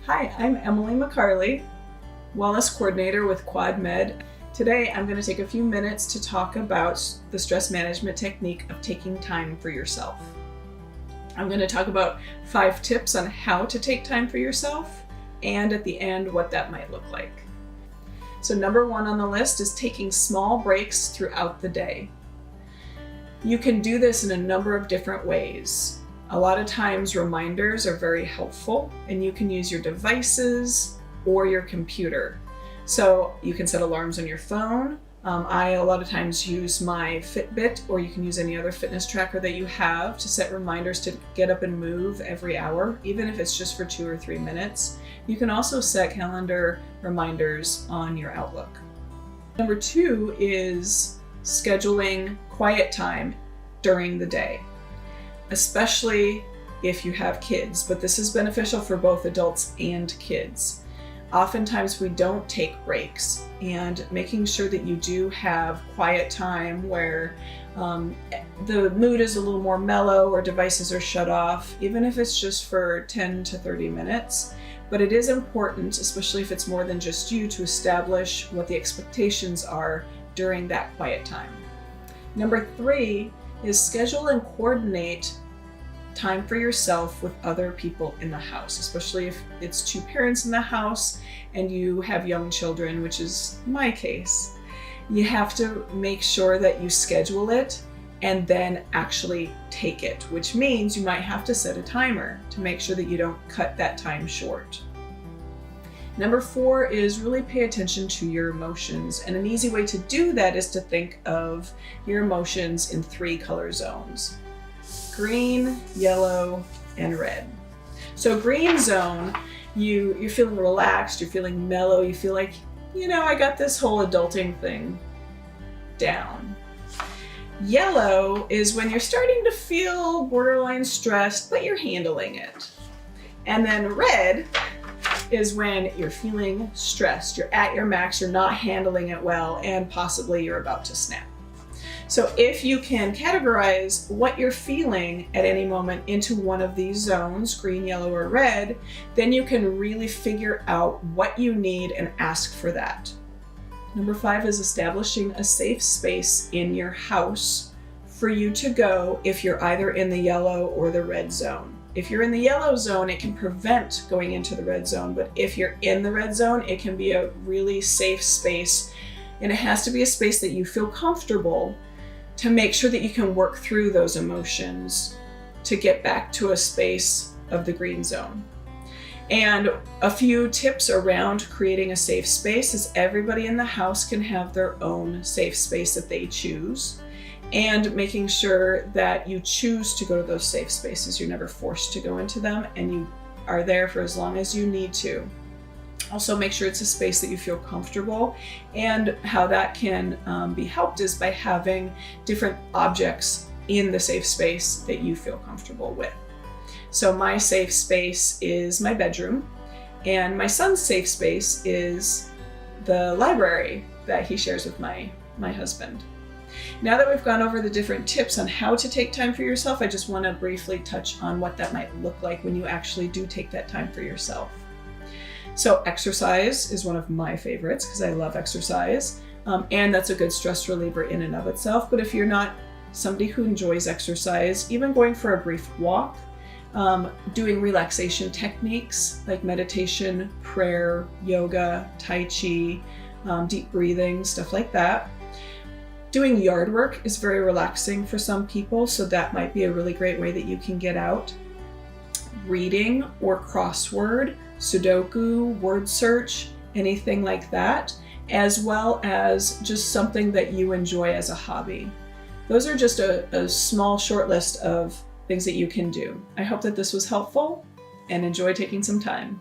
Hi, I'm Emily McCarley, Wellness Coordinator with QuadMed. Today I'm going to take a few minutes to talk about the stress management technique of taking time for yourself. I'm going to talk about 5 tips on how to take time for yourself, and at the end what that might look like. So number 1 on the list is taking small breaks throughout the day. You can do this in a number of different ways. A lot of times reminders are very helpful, and you can use your devices or your computer. So you can set alarms on your phone. I a lot of times use my Fitbit, or you can use any other fitness tracker that you have to set reminders to get up and move every hour, even if it's just for 2 or 3 minutes. You can also set calendar reminders on your Outlook. Number 2 is scheduling quiet time during the day, especially if you have kids, but this is beneficial for both adults and kids. Oftentimes we don't take breaks, and making sure that you do have quiet time where the mood is a little more mellow or devices are shut off, even if it's just for 10 to 30 minutes. But it is important, especially if it's more than just you, to establish what the expectations are during that quiet time. Number 3 is schedule and coordinate time for yourself with other people in the house, especially if it's 2 parents in the house and you have young children, which is my case. You have to make sure that you schedule it and then actually take it, which means you might have to set a timer to make sure that you don't cut that time short. Number 4 is really pay attention to your emotions. And an easy way to do that is to think of your emotions in 3 color zones: green, yellow, and red. So green zone, you're feeling relaxed, you're feeling mellow, you feel like, I got this whole adulting thing down. Yellow is when you're starting to feel borderline stressed, but you're handling it. And then red is when you're feeling stressed, you're at your max, you're not handling it well, and possibly you're about to snap. So if you can categorize what you're feeling at any moment into one of these zones, green, yellow, or red, then you can really figure out what you need and ask for that. Number 5 is establishing a safe space in your house for you to go if you're either in the yellow or the red zone. If you're in the yellow zone, it can prevent going into the red zone, but if you're in the red zone, it can be a really safe space, and it has to be a space that you feel comfortable to make sure that you can work through those emotions to get back to a space of the green zone. And a few tips around creating a safe space is everybody in the house can have their own safe space that they choose, and making sure that you choose to go to those safe spaces. You're never forced to go into them, and you are there for as long as you need to. Also, make sure it's a space that you feel comfortable, and how that can be helped is by having different objects in the safe space that you feel comfortable with. So my safe space is my bedroom, and my son's safe space is the library that he shares with my husband. Now that we've gone over the different tips on how to take time for yourself, I just want to briefly touch on what that might look like when you actually do take that time for yourself. So exercise is one of my favorites because I love exercise, and that's a good stress reliever in and of itself. But if you're not somebody who enjoys exercise, even going for a brief walk, doing relaxation techniques like meditation, prayer, yoga, tai chi, deep breathing, stuff like that. Doing yard work is very relaxing for some people, so that might be a really great way that you can get out. Reading or crossword, Sudoku, word search, anything like that, as well as just something that you enjoy as a hobby. Those are just a small short list of things that you can do. I hope that this was helpful, and enjoy taking some time.